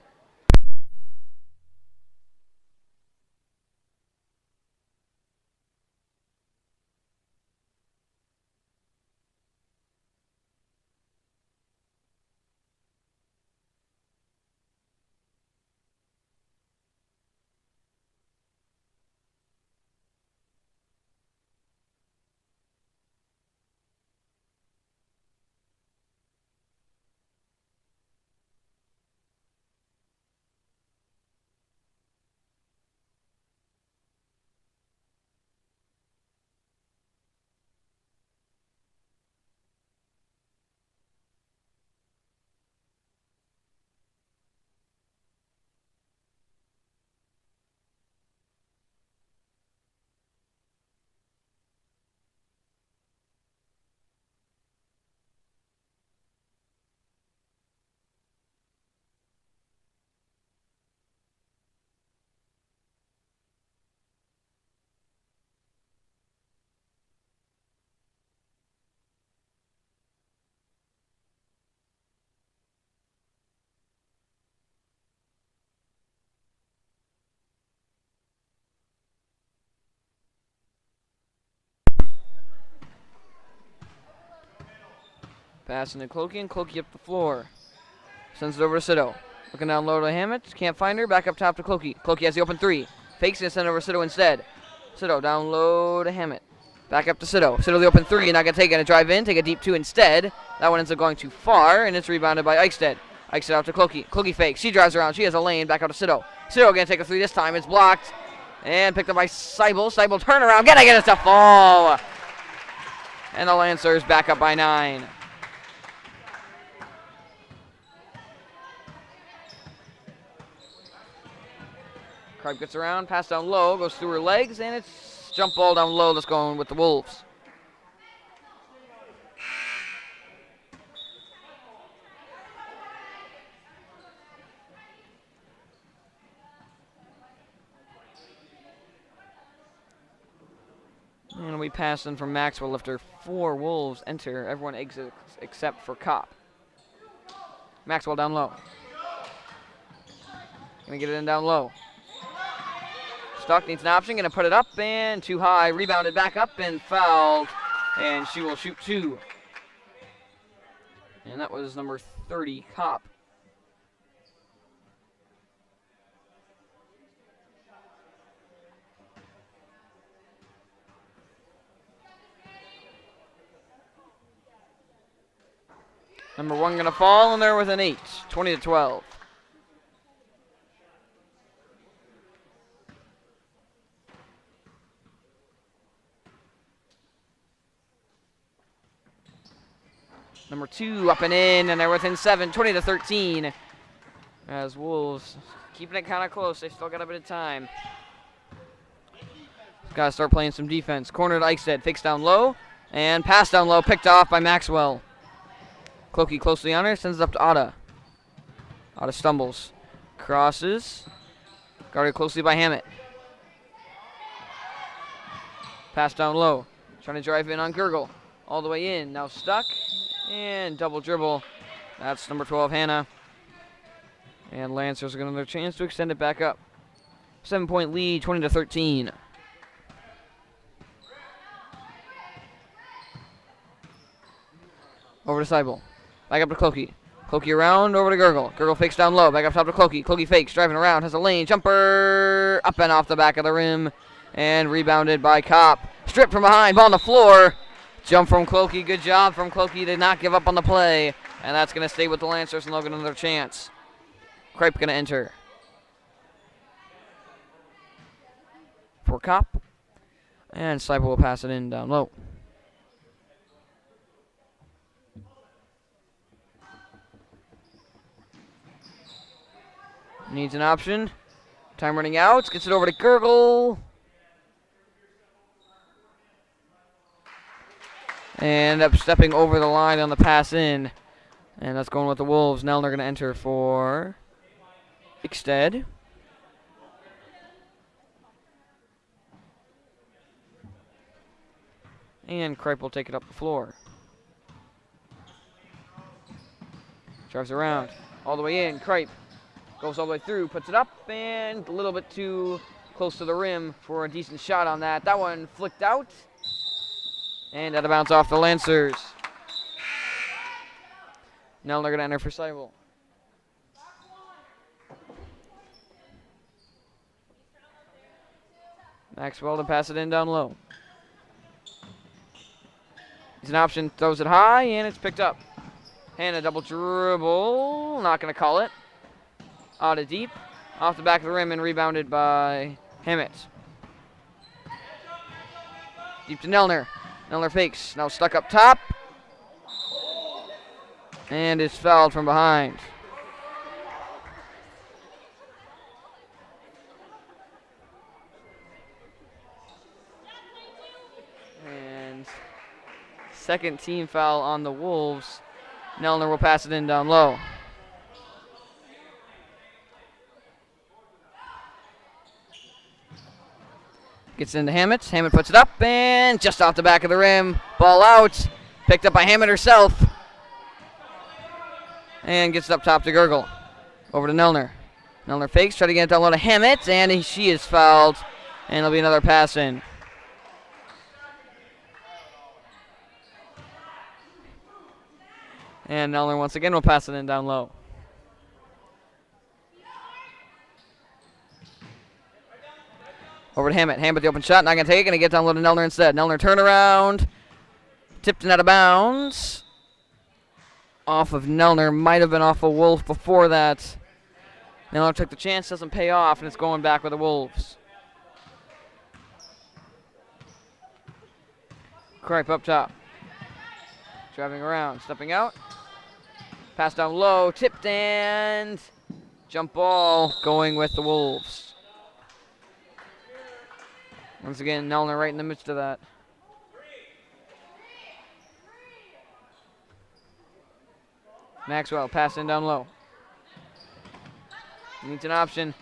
Passing to Clokey, and Clokey up the floor. Sends it over to Sido. Looking down low to Hammett. Can't find her. Back up top to Clokey. Clokey has the open three. Fakes it and send it over to Sido instead. Sido down low to Hammett. Back up to Sido. Sido the open three. Not going to take it. And drive in. Take a deep two instead. That one ends up going too far, and it's rebounded by Eichstead. Eichstead out to Clokey. Clokey fakes. She drives around. She has a lane. Back out to Sido. Sido going to take a three this time. It's blocked. And picked up by Seibel. Seibel turn around. Gonna get it to fall. And the Lancers back up by 9. Cripe gets around, pass down low, goes through her legs, and it's jump ball down low that's going with the Wolves. And we pass in from Maxwell after 4 Wolves enter. Everyone exits except for Kopp. Maxwell down low. Gonna get it in down low. Stuck, needs an option, gonna put it up and too high. Rebounded back up and fouled. And she will shoot 2. And that was number 30, Kopp. Number 1 gonna fall, and they're with an 8, 20-12. Number 2 up and in, and they're within 7, 20-13. As Wolves keeping it kind of close. They still got a bit of time. Got to start playing some defense. Corner to Eichstead, fakes down low, and pass down low, picked off by Maxwell. Clokey closely on her, sends it up to Otta. Otta stumbles. Crosses. Guarded closely by Hammett. Pass down low. Trying to drive in on Gurgle. All the way in. Now stuck. And double dribble. That's number 12, Hannah. And Lancers are going to have their chance to extend it back up. 7-point lead, 20-13. Over to Seibel. Back up to Clokey. Clokey around, over to Gurgle. Gurgle fakes down low. Back up top to Clokey. Clokey fakes, driving around, has a lane. Jumper up and off the back of the rim. And rebounded by Kopp. Stripped from behind, ball on the floor. Jump from Clokey. Good job from Clokey to not give up on the play. And that's going to stay with the Lancers, and they'll get another chance. Cripe going to enter. For Kopp. And Seibel will pass it in down low. Needs an option. Time running out. Gets it over to Gurgle. And up stepping over the line on the pass in And that's going with the Wolves. Nelner going to enter for Ikstead. And Kripe will take it up the floor. Drives around. All the way in. Kripe goes all the way through. Puts it up. And a little bit too close to the rim for a decent shot on that. That one flicked out. And out of bounds off the Lancers. Now they're going to enter for Seibel. Maxwell to pass it in down low. He's an option, throws it high, and it's picked up. And a double dribble, not going to call it. Out of deep, off the back of the rim, and rebounded by Hammett. Deep to Nelner. Nelner fakes, now stuck up top. And is fouled from behind. And second team foul on the Wolves. Nelner will pass it in down low. Gets into Hammett. Hammett puts it up and just off the back of the rim. Ball out. Picked up by Hammett herself. And gets it up top to Gurgle. Over to Nelner. Nelner fakes, try to get it down low to Hammett, and she is fouled. And there'll be another pass in. And Nelner once again will pass it in down low. Over to Hammett. Hammett the open shot, not going to take it, going to get down low to Nelner instead. Nelner turnaround. Tipped and out of bounds. Off of Nelner, might have been off of Wolf before that. Nelner took the chance, doesn't pay off, and it's going back with the Wolves. Kripe up top. Driving around, stepping out. Pass down low, tipped and jump ball going with the Wolves. Once again, Nelner right in the midst of that. Maxwell passing down low. Needs an option.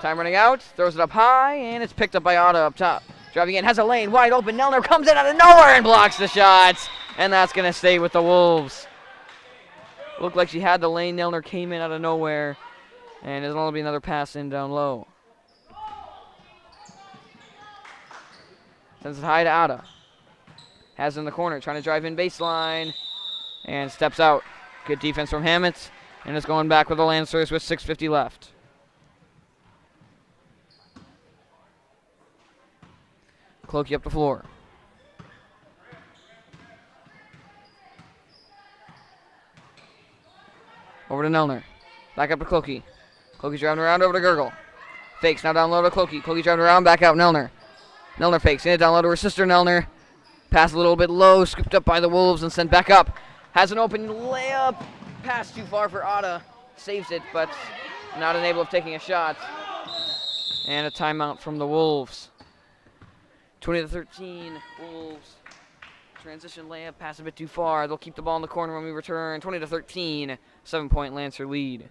Time running out. Throws it up high, and it's picked up by Otto up top. Driving in, has a lane wide open. Nelner comes in out of nowhere and blocks the shots. And that's going to stay with the Wolves. Looked like she had the lane. Nelner came in out of nowhere. And there's going to be another pass in down low. Sends it high to Otto. Has it in the corner, trying to drive in baseline. And steps out. Good defense from Hammett, and it's going back with the Lancers with 6:50 left. Clokey up the floor. Over to Nelner. Back up to Clokey. Clokey's driving around over to Gurgle. Fakes, now down low to Clokey. Clokey driving around, back out Nelner. Nelner fakes, in it down low to her sister Nelner. Pass a little bit low, scooped up by the Wolves and sent back up. Has an open layup. Pass too far for Otta. Saves it, but not unable of taking a shot. And a timeout from the Wolves. 20-13, Wolves. Transition layup, pass a bit too far. They'll keep the ball in the corner when we return. 20-13, 7-point Lancer lead.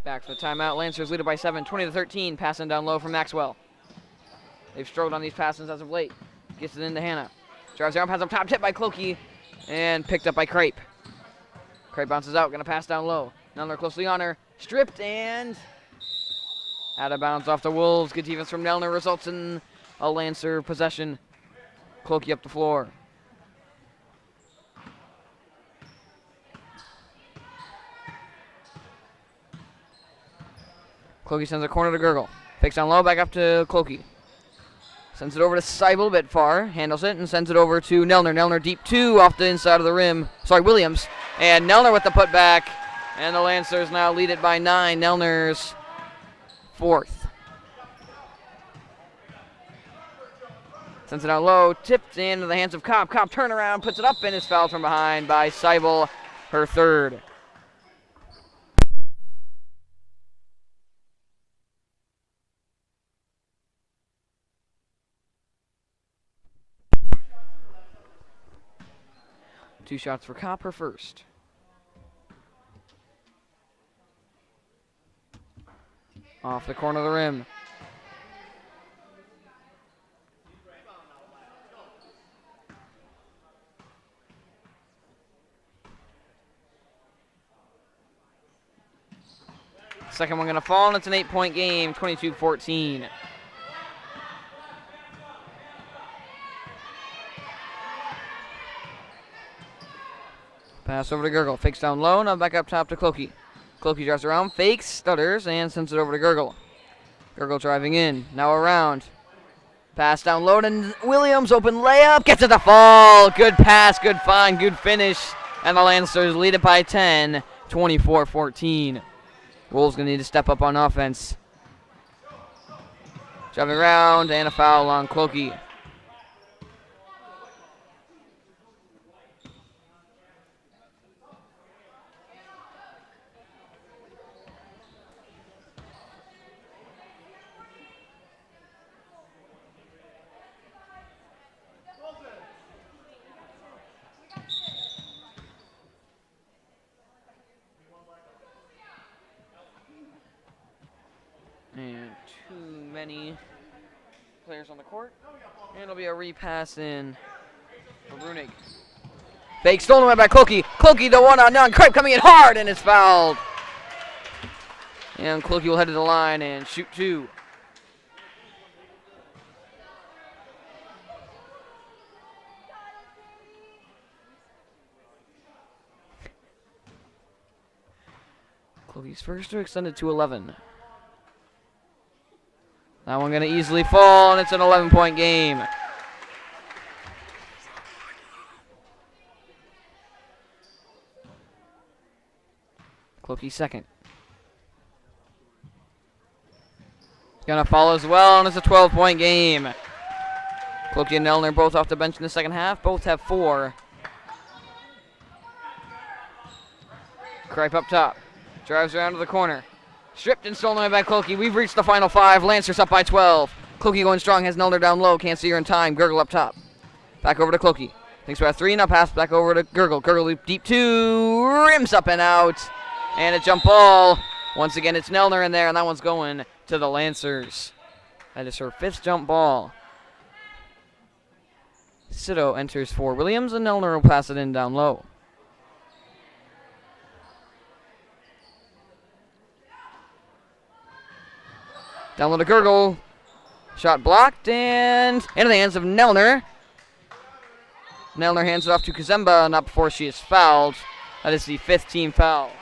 Back for the timeout. Lancers lead it by 7, 20-13. Passing down low from Maxwell. They've struggled on these passes as of late. Gets it into Hannah. Drives around, pass up top, tipped by Clokey, and picked up by Kripe. Kripe bounces out, gonna pass down low. Nelner closely on her. Stripped and out of bounds off the Wolves. Good defense from Nelner results in a Lancer possession. Clokey up the floor. Clokey sends a corner to Gurgle. Fakes down low, back up to Clokey. Sends it over to Seibel, a bit far. Handles it and sends it over to Nelner. Nelner deep 2 off the inside of the rim. Sorry, Williams. And Nelner with the putback. And the Lancers now lead it by 9. Nelner's 4th. Sends it out low. Tipped into the hands of Kopp. Kopp turnaround, puts it up, and is fouled from behind by Seibel, her 3rd. Two shots for Kopp, her 1st. Off the corner of the rim. Second one going to fall, and it's an 8-point game, 22-14. Pass over to Gurgle. Fakes down low. Now back up top to Clokey. Clokey drives around, fakes, stutters, and sends it over to Gurgle. Gurgle driving in. Now around. Pass down low, and Williams, open layup. Gets it to fall. Good pass, good find, good finish. And the Lancers lead it by 10, 24-14. Wolves going to need to step up on offense. Driving around, and a foul on Clokey. And too many players on the court. And it'll be a repass in for Brunig. Fake stolen away by Clokey. Clokey the 1-on-1. Kripe coming in hard, and it's fouled. And Clokey will head to the line and shoot 2. Clokey's first to extended to 11. That one going to easily fall, and it's an 11-point game. Clokey second. Going to fall as well, and it's a 12-point game. Clokey and Nelner both off the bench in the second half. Both have 4. Kripe up top. Drives around to the corner. Stripped and stolen away by Clokey. We've reached the final 5. Lancers up by 12. Clokey going strong, has Nelner down low. Can't see her in time. Gurgle up top. Back over to Clokey. Thinks about 3. Now pass back over to Gurgle. Gurgle loop deep 2. Rims up and out. And a jump ball. Once again, it's Nelner in there, and that one's going to the Lancers. That is her 5th jump ball. Sito enters for Williams, and Nelner will pass it in down low. Down low to Gurgle. Shot blocked and into the hands of Nelner. Nelner hands it off to Kazemba, not before she is fouled. That is the 5th team foul.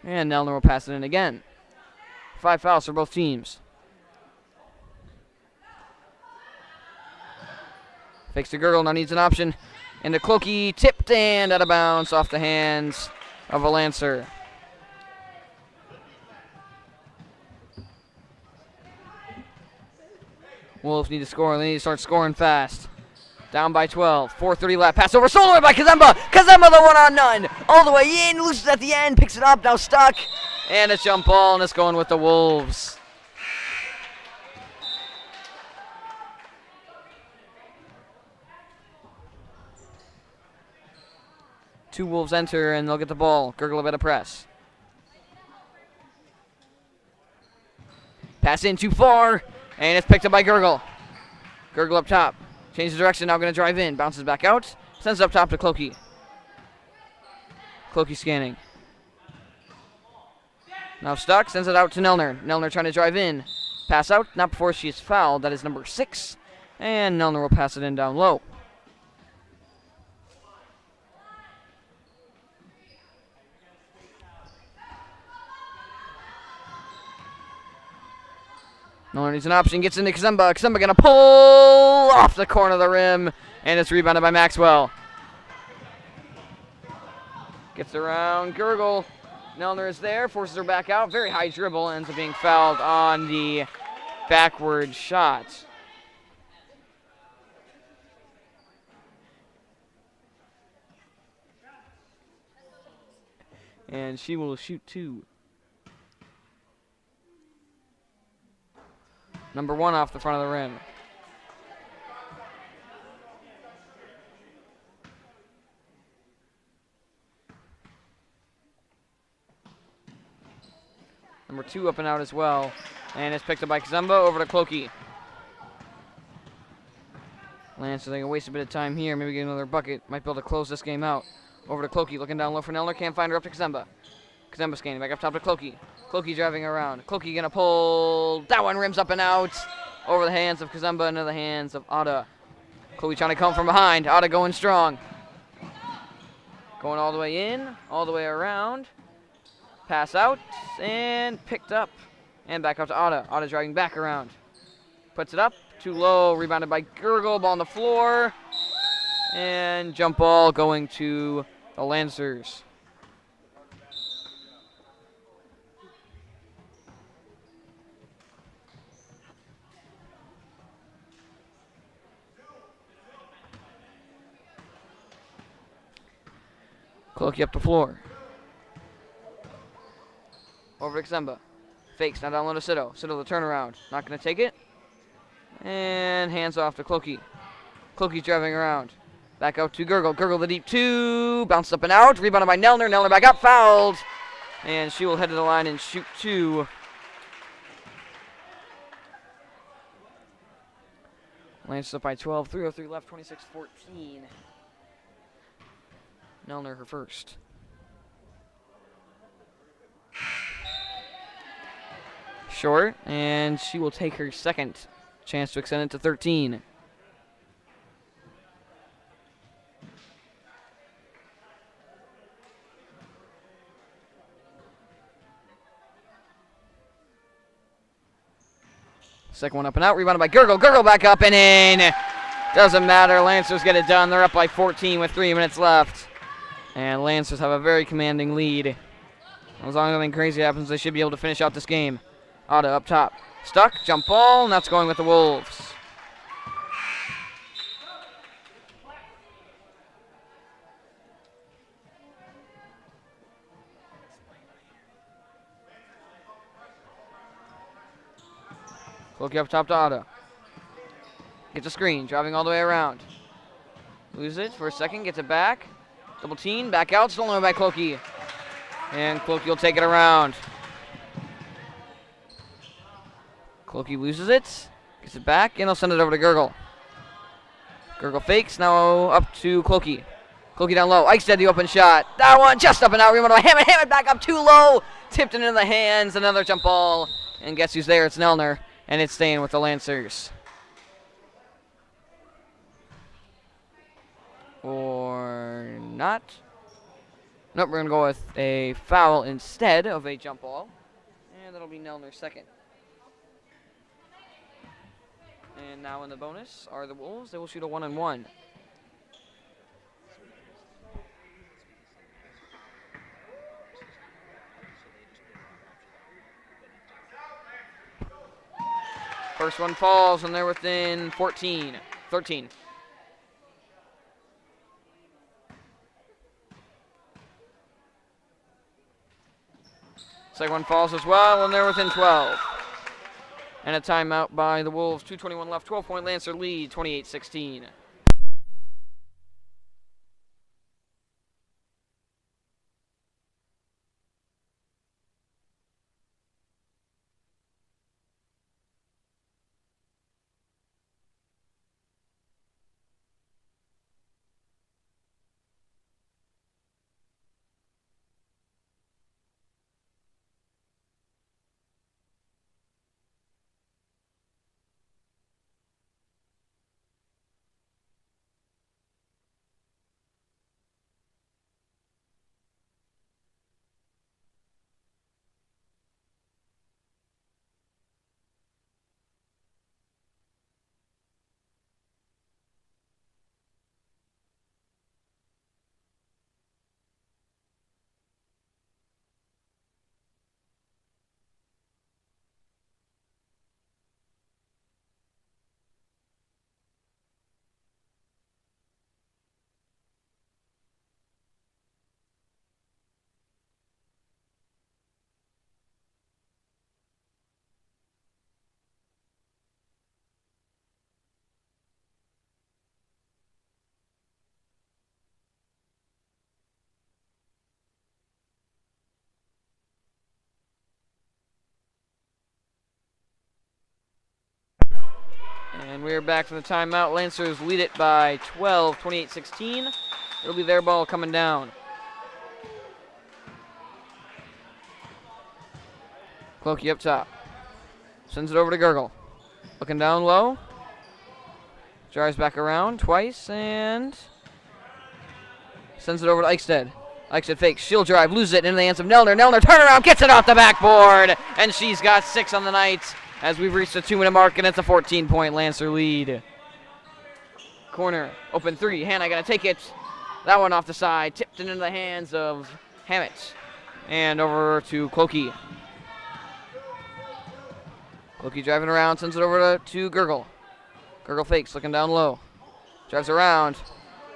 And Nelner will pass it in again. 5 fouls for both teams. Fakes to Gurgle, now needs an option. And the Clokey tipped and out of bounds off the hands of a Lancer. Wolves need to score, and they need to start scoring fast. Down by 12. 4:30 left. Pass over. Stolen away by Kazemba. Kazemba the 1-on-none. All the way in. Loses at the end. Picks it up. Now stuck. And a jump ball, and it's going with the Wolves. Two Wolves enter, and they'll get the ball. Gurgle a bit of press. Pass in too far. And it's picked up by Gurgle. Gurgle up top. Changes direction, now going to drive in. Bounces back out. Sends it up top to Clokey. Clokey scanning. Now stuck. Sends it out to Nelner. Nelner trying to drive in. Pass out, not before she is fouled. That is number 6. And Nelner will pass it in down low. Nelner needs an option, gets into Kazemba. Kazemba going to pull off the corner of the rim, and it's rebounded by Maxwell. Gets around Gurgle. Nelner is there, forces her back out. Very high dribble, ends up being fouled on the backward shot. And she will shoot 2. Number 1 off the front of the rim. Number 2 up and out as well. And it's picked up by Kazemba, over to Clokey. Lance, so they can waste a bit of time here. Maybe get another bucket. Might be able to close this game out. Over to Clokey, looking down low for Nelner. Can't find her, up to Kazemba. Kazemba scanning back up top to Clokey. Clokey driving around. Clokey gonna pull. That one rims up and out. Over the hands of Kazemba, into the hands of Ada. Clokey trying to come from behind. Ada going strong. Going all the way in, all the way around. Pass out, and picked up. And back up to Ada. Ada driving back around. Puts it up, too low, rebounded by Gurgle, ball on the floor. And jump ball going to the Lancers. Clokey up the floor. Over to Kazemba. Fakes, now down low to Sito. Sito the turnaround. Not going to take it. And hands off to Clokey. Clokey's driving around. Back out to Gurgle. Gurgle the deep 2. Bounced up and out. Rebounded by Nelner. Nelner back up. Fouled. And she will head to the line and shoot 2. Lancers up by 12. 3:03 left. 26-14. Nelner her first. Short, and she will take her second chance to extend it to 13. Second one up and out, rebounded by Gurgle. Gurgle back up and in. Doesn't matter, Lancers get it done. They're up by 14 with 3 minutes left. And Lancers have a very commanding lead. As long as nothing crazy happens, they should be able to finish out this game. Ada up top. Stuck, jump ball, and that's going with the Wolves. Clokey up top to Ada. Gets a screen, driving all the way around. Loses it for a second, gets it back. Double team, back out, stolen by Clokey. And Clokey will take it around. Clokey loses it, gets it back, and they'll send it over to Gurgle. Gurgle fakes, now up to Clokey. Clokey down low, Eichstead the open shot. That one just up and out, rebounded by Hammond. Hammond back up too low, tipped it into the hands, another jump ball. And guess who's there? It's Nelner, and it's staying with the Lancers. Or not. Nope, we're going to go with a foul instead of a jump ball. And that'll be Nelner's second. And now in the bonus are the Wolves. They will shoot a 1-and-1. First one falls, and they're within 13. Second one falls as well, and they're within 12. And a timeout by the Wolves. 2:21 left, 12-point Lancer lead, 28-16. And we're back from the timeout. Lancers lead it by 12, 28-16. It'll be their ball coming down. Clokey up top. Sends it over to Gurgle. Looking down low. Drives back around twice and sends it over to Eichstead. Eichstead fakes, shield drive, loses it into the hands of Nelner. Nelner turnaround, gets it off the backboard, and she's got 6 on the night as we've reached the 2-minute mark, and it's a 14-point Lancer lead. Corner, open 3. Hannah gonna take it. That one off the side, tipped into the hands of Hammett, and over to Clokey. Clokey driving around, sends it over to Gurgle. Gurgle fakes, looking down low. Drives around,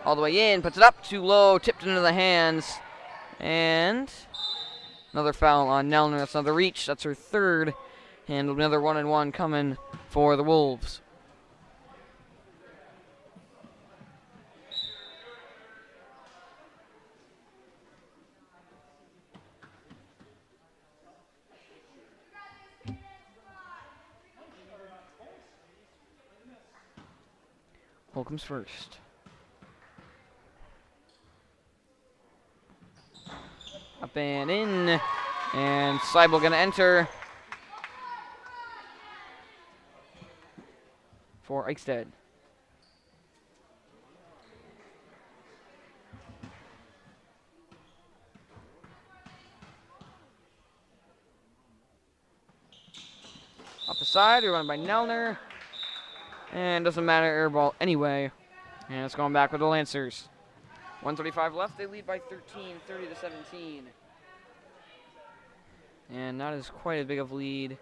all the way in, puts it up too low, tipped into the hands. And another foul on Nelner. That's another reach. That's her 3rd. And another 1-and-1 coming for the Wolves. Holcomb's first. Up and in. And Seibel going to enter for Eichstead. Off the side, we run by Nelner. And doesn't matter, air ball anyway. And it's going back with the Lancers. 1:35 left, they lead by 13, 30-17. And not as quite as big of a lead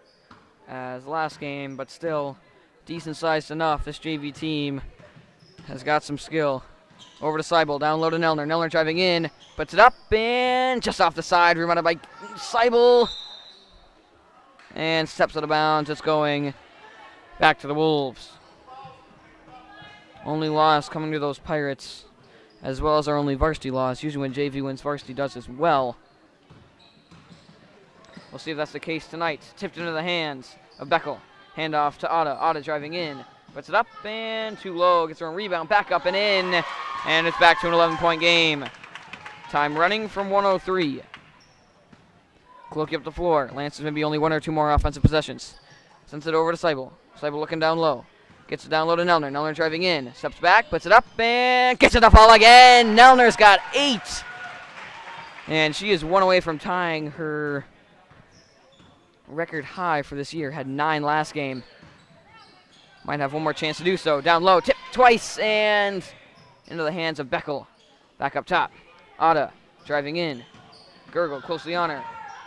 as last game, but still decent sized enough. This JV team has got some skill. Over to Seibel, down low to Nelner. Nelner driving in, puts it up, and just off the side, rebounded by Seibel. And steps out of bounds. It's going back to the Wolves. Only loss coming to those Pirates, as well as our only varsity loss. Usually when JV wins, varsity does as well. We'll see if that's the case tonight. Tipped into the hands of Beckel. Handoff to Otta. Otta driving in. Puts it up and too low. Gets her own rebound. Back up and in. And it's back to an 11-point game. Time running from 1:03. Clokey up the floor. Lancers maybe only 1 or 2 more offensive possessions. Sends it over to Seibel. Seibel looking down low. Gets it down low to Nelner. Nelner driving in. Steps back. Puts it up and gets it to fall again. Nelner's got 8. And she is 1 away from tying her record high for this year. Had 9 last game. Might have one more chance to do so. Down low, tip twice, and into the hands of Beckel. Back up top. Otta driving in. Gurgle closely on her.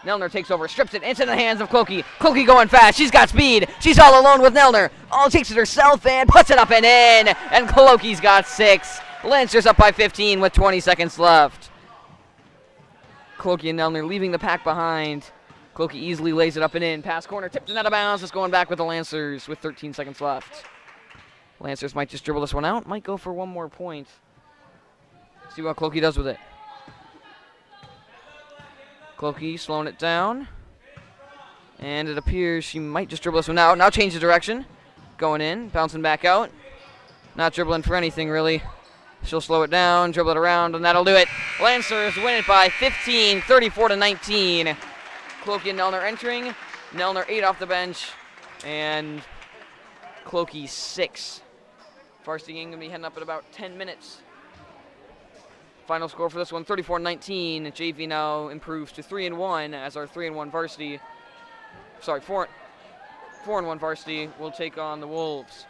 Nelner takes over, strips it into the hands of Clokey. Clokey going fast. She's got speed. She's all alone with Nelner. All takes it herself and puts it up and in. And Clokey's got 6. Lancers up by 15 with 20 seconds left. Clokey and Nelner leaving the pack behind. Clokey easily lays it up and in. Pass corner, tipped and out of bounds. It's going back with the Lancers with 13 seconds left. Lancers might just dribble this one out. Might go for one more point. See what Clokey does with it. Clokey slowing it down. And it appears she might just dribble this one out. Now change the direction. Going in, bouncing back out. Not dribbling for anything, really. She'll slow it down, dribble it around, and that'll do it. Lancers win it by 15, 34-19. Clokey and Nelner entering. Nelner 8 off the bench. And Clokey 6. Varsity game going to be heading up in about 10 minutes. Final score for this one, 34-19. JV now improves to 3-1 as our 3-1 varsity, 4-1 varsity will take on the Wolves.